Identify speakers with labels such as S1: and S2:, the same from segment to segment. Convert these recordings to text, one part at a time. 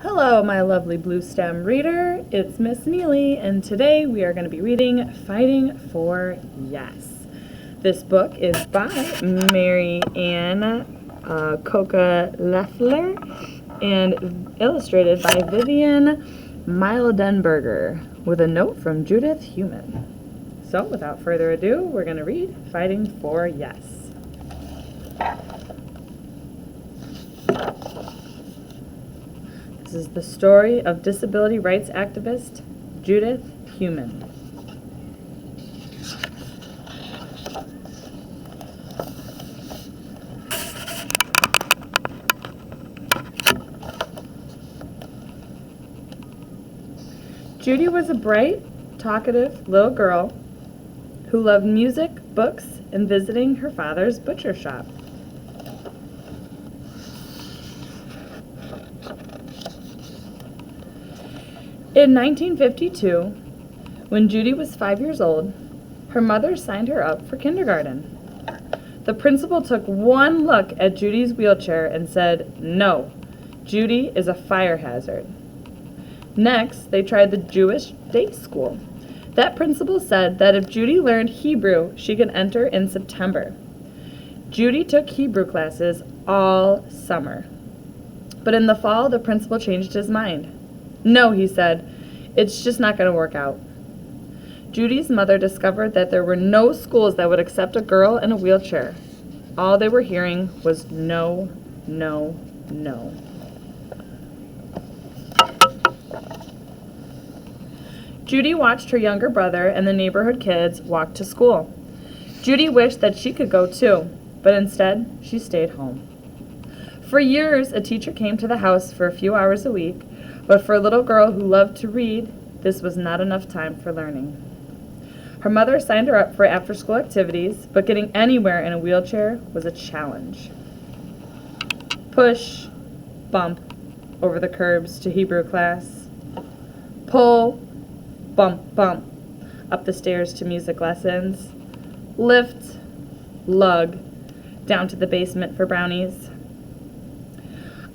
S1: Hello, my lovely Blue Stem reader. It's Miss Neeley, and today we are going to be reading Fighting for Yes. This book is by Maryann Cocca-Leffler and illustrated by Vivian Mildenberger with a note from Judith Heumann. So, without further ado, we're going to read Fighting for Yes. This is the story of disability rights activist Judith Heumann. Judy was a bright, talkative little girl who loved music, books, and visiting her father's butcher shop. In 1952, when Judy was 5 years old, her mother signed her up for kindergarten. The principal took one look at Judy's wheelchair and said, "No, Judy is a fire hazard." Next, they tried the Jewish day school. That principal said that if Judy learned Hebrew, she could enter in September. Judy took Hebrew classes all summer. But in the fall, the principal changed his mind. "No," he said, "it's just not going to work out." Judy's mother discovered that there were no schools that would accept a girl in a wheelchair. All they were hearing was no, no, no. Judy watched her younger brother and the neighborhood kids walk to school. Judy wished that she could go too, but instead she stayed home. For years, a teacher came to the house for a few hours a week, but for a little girl who loved to read, this was not enough time for learning. Her mother signed her up for after-school activities, but getting anywhere in a wheelchair was a challenge. Push, bump, over the curbs to Hebrew class. Pull, bump, bump, up the stairs to music lessons. Lift, lug, down to the basement for brownies.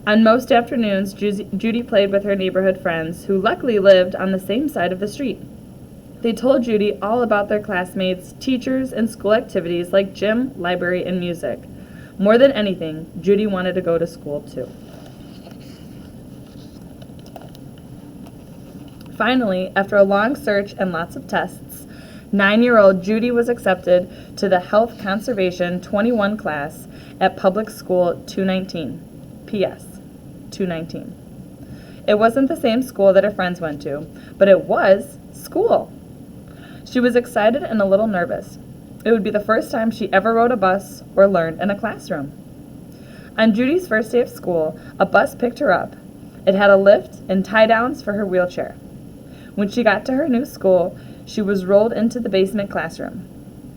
S1: On most afternoons, Judy played with her neighborhood friends, who luckily lived on the same side of the street. They told Judy all about their classmates, teachers, and school activities like gym, library, and music. More than anything, Judy wanted to go to school too. Finally, after a long search and lots of tests, 9-year-old Judy was accepted to the Health Conservation 21 class at Public School 219. P.S. 219. It wasn't the same school that her friends went to, but it was school. She was excited and a little nervous. It would be the first time she ever rode a bus or learned in a classroom. On Judy's first day of school, a bus picked her up. It had a lift and tie-downs for her wheelchair. When she got to her new school, she was rolled into the basement classroom.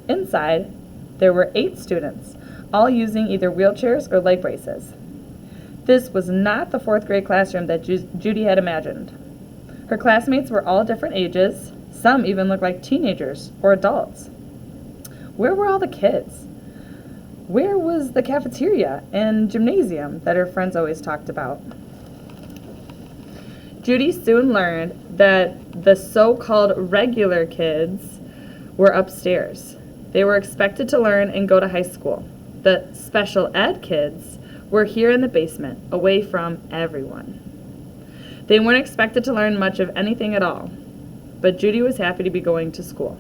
S1: Inside, there were 8 students, all using either wheelchairs or leg braces. This was not the 4th grade classroom that Judy had imagined. Her classmates were all different ages. Some even looked like teenagers or adults. Where were all the kids? Where was the cafeteria and gymnasium that her friends always talked about? Judy soon learned that the so-called regular kids were upstairs. They were expected to learn and go to high school. The special ed kids were here in the basement, away from everyone. They weren't expected to learn much of anything at all, but Judy was happy to be going to school.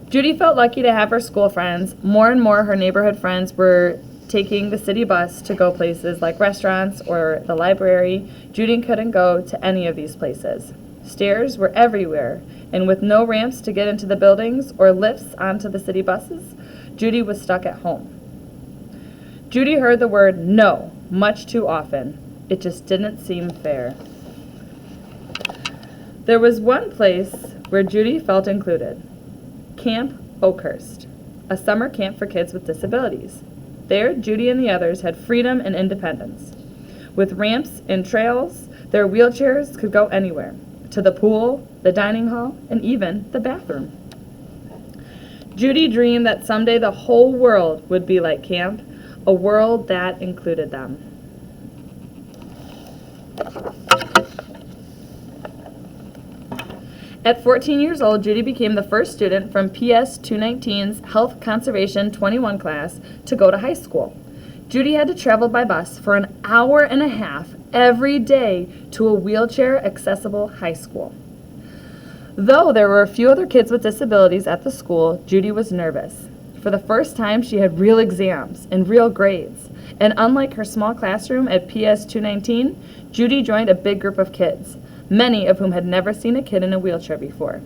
S1: Judy felt lucky to have her school friends. More and more her neighborhood friends were taking the city bus to go places like restaurants or the library. Judy couldn't go to any of these places. Stairs were everywhere, and with no ramps to get into the buildings or lifts onto the city buses, Judy was stuck at home. Judy heard the word no much too often. It just didn't seem fair. There was one place where Judy felt included. Camp Oakhurst, a summer camp for kids with disabilities. There, Judy and the others had freedom and independence. With ramps and trails, their wheelchairs could go anywhere, to the pool, the dining hall, and even the bathroom. Judy dreamed that someday the whole world would be like camp, a world that included them. At 14 years old, Judy became the first student from PS 219's Health Conservation 21 class to go to high school. Judy had to travel by bus for an hour and a half every day to a wheelchair-accessible high school. Though there were a few other kids with disabilities at the school, Judy was nervous. For the first time, she had real exams and real grades. And unlike her small classroom at PS 219, Judy joined a big group of kids, many of whom had never seen a kid in a wheelchair before.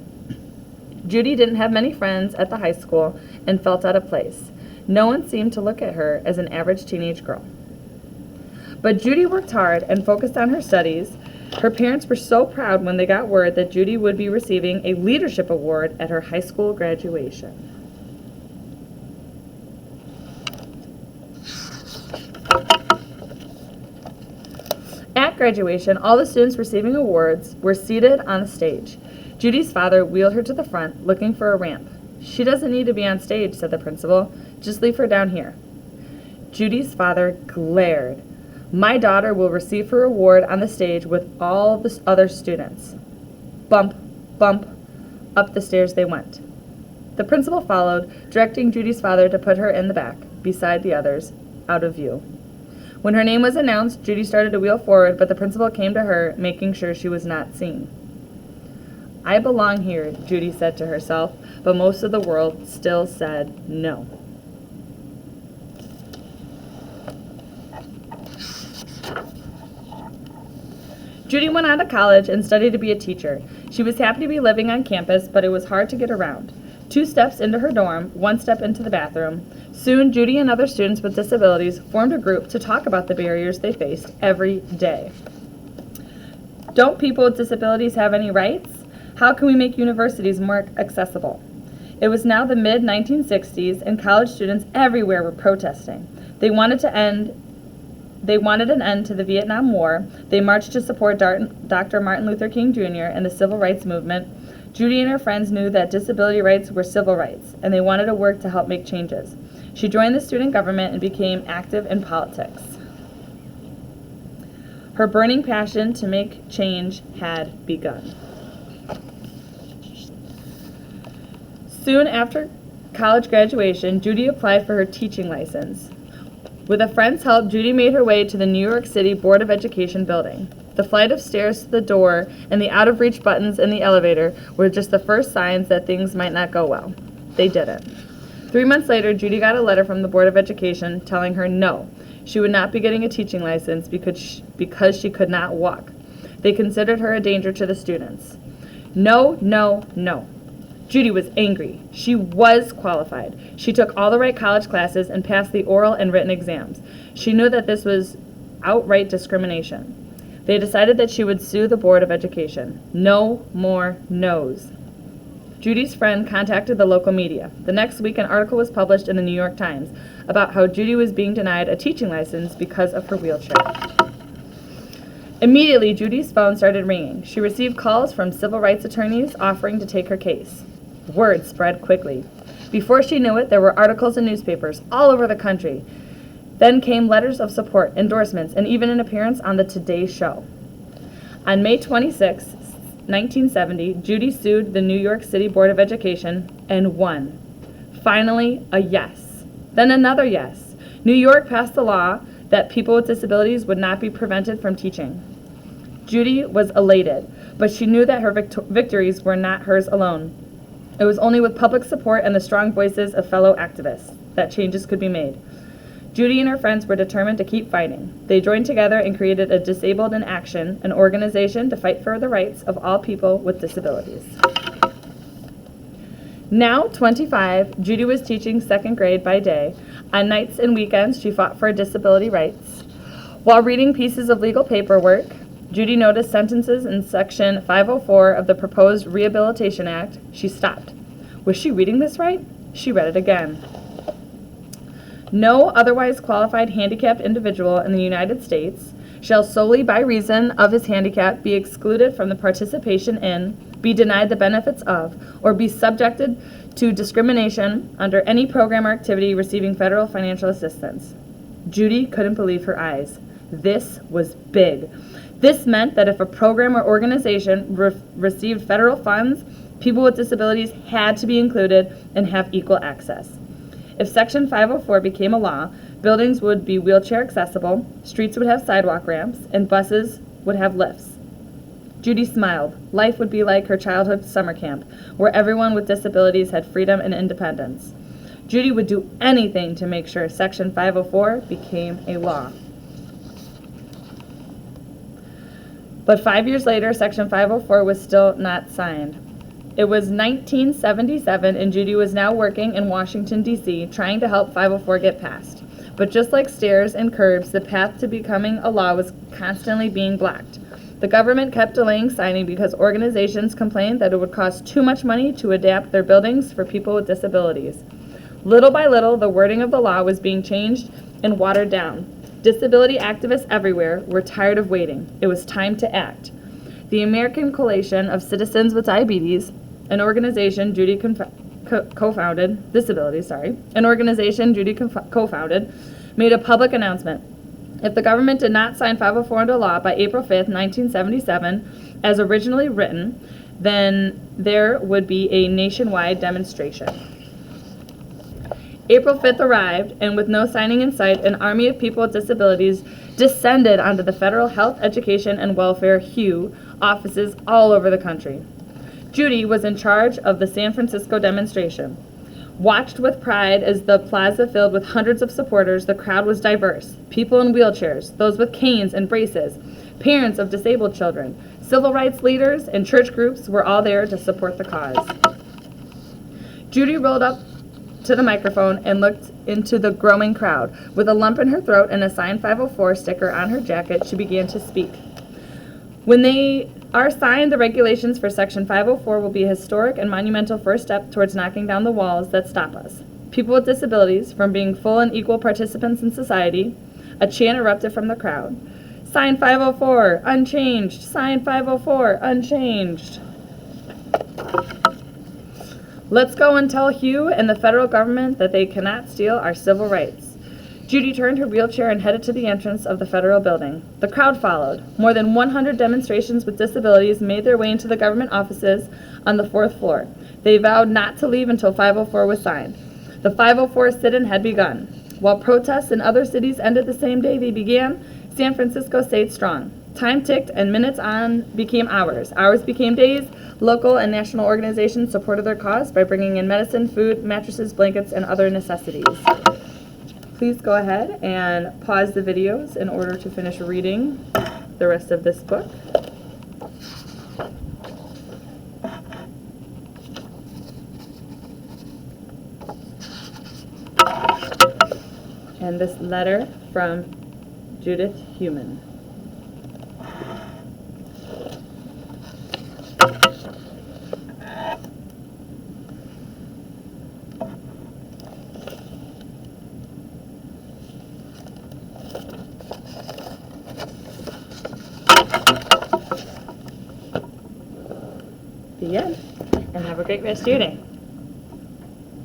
S1: Judy didn't have many friends at the high school and felt out of place. No one seemed to look at her as an average teenage girl. But Judy worked hard and focused on her studies. Her parents were so proud when they got word that Judy would be receiving a leadership award at her high school graduation. At graduation, all the students receiving awards were seated on the stage. Judy's father wheeled her to the front, looking for a ramp. "She doesn't need to be on stage," said the principal. "Just leave her down here." Judy's father glared. "My daughter will receive her award on the stage with all the other students." Bump, bump, up the stairs they went. The principal followed, directing Judy's father to put her in the back, beside the others, out of view. When her name was announced, Judy started to wheel forward, but the principal came to her, making sure she was not seen. "I belong here," Judy said to herself, but most of the world still said no. Judy went on to college and studied to be a teacher. She was happy to be living on campus, but it was hard to get around. 2 steps into her dorm, 1 step into the bathroom. Soon, Judy and other students with disabilities formed a group to talk about the barriers they faced every day. Don't people with disabilities have any rights? How can we make universities more accessible? It was now the mid-1960s, and college students everywhere were protesting. They wanted an end to the Vietnam War. They marched to support Dr. Martin Luther King Jr. and the Civil Rights Movement. Judy and her friends knew that disability rights were civil rights, and they wanted to work to help make changes. She joined the student government and became active in politics. Her burning passion to make change had begun. Soon after college graduation, Judy applied for her teaching license. With a friend's help, Judy made her way to the New York City Board of Education building. The flight of stairs to the door and the out-of-reach buttons in the elevator were just the first signs that things might not go well. They didn't. 3 months later, Judy got a letter from the Board of Education telling her no, she would not be getting a teaching license because she could not walk. They considered her a danger to the students. No, no, no. Judy was angry. She was qualified. She took all the right college classes and passed the oral and written exams. She knew that this was outright discrimination. They decided that she would sue the Board of Education. No more no's. Judy's friend contacted the local media. The next week, an article was published in the New York Times about how Judy was being denied a teaching license because of her wheelchair. Immediately, Judy's phone started ringing. She received calls from civil rights attorneys offering to take her case. Word spread quickly. Before she knew it, there were articles in newspapers all over the country. Then came letters of support, endorsements, and even an appearance on the Today Show. On May 26, 1970, Judy sued the New York City Board of Education and won. Finally, a yes. Then another yes. New York passed a law that people with disabilities would not be prevented from teaching. Judy was elated, but she knew that her victories were not hers alone. It was only with public support and the strong voices of fellow activists that changes could be made. Judy and her friends were determined to keep fighting. They joined together and created a Disabled in Action, an organization to fight for the rights of all people with disabilities. Now 25, Judy was teaching 2nd grade by day. On nights and weekends, she fought for disability rights. While reading pieces of legal paperwork, Judy noticed sentences in Section 504 of the proposed Rehabilitation Act. She stopped. Was she reading this right? She read it again. No otherwise qualified handicapped individual in the United States shall solely by reason of his handicap be excluded from the participation in, be denied the benefits of, or be subjected to discrimination under any program or activity receiving federal financial assistance. Judy couldn't believe her eyes. This was big. This meant that if a program or organization received federal funds, people with disabilities had to be included and have equal access. If Section 504 became a law, buildings would be wheelchair accessible, streets would have sidewalk ramps, and buses would have lifts. Judy smiled. Life would be like her childhood summer camp, where everyone with disabilities had freedom and independence. Judy would do anything to make sure Section 504 became a law. But 5 years later, Section 504 was still not signed. It was 1977, and Judy was now working in Washington, D.C., trying to help 504 get passed. But just like stairs and curbs, the path to becoming a law was constantly being blocked. The government kept delaying signing because organizations complained that it would cost too much money to adapt their buildings for people with disabilities. Little by little, the wording of the law was being changed and watered down. Disability activists everywhere were tired of waiting. It was time to act. The American Coalition of Citizens with Diabetes, an organization Judy co-founded, made a public announcement. If the government did not sign 504 into law by April 5th, 1977, as originally written, then there would be a nationwide demonstration. April 5th arrived, and with no signing in sight, an army of people with disabilities descended onto the federal health, education, and welfare HUE offices all over the country. Judy was in charge of the San Francisco demonstration. Watched with pride as the plaza filled with hundreds of supporters, the crowd was diverse. People in wheelchairs, those with canes and braces, parents of disabled children, civil rights leaders, and church groups were all there to support the cause. Judy rolled up to the microphone and looked into the growing crowd. With a lump in her throat and a signed 504 sticker on her jacket, she began to speak. When they are signed, the regulations for Section 504 will be a historic and monumental first step towards knocking down the walls that stop us. People with disabilities from being full and equal participants in society. A chant erupted from the crowd. Sign 504, unchanged. Sign 504, unchanged. Let's go and tell HUE and the federal government that they cannot steal our civil rights. Judy turned her wheelchair and headed to the entrance of the federal building. The crowd followed. More than 100 demonstrations with disabilities made their way into the government offices on the 4th floor. They vowed not to leave until 504 was signed. The 504 sit-in had begun. While protests in other cities ended the same day they began, San Francisco stayed strong. Time ticked and minutes on became hours. Hours became days. Local and national organizations supported their cause by bringing in medicine, food, mattresses, blankets, and other necessities. Please go ahead and pause the videos in order to finish reading the rest of this book. And this letter from Judith Heumann. The end. And have a great rest of your day.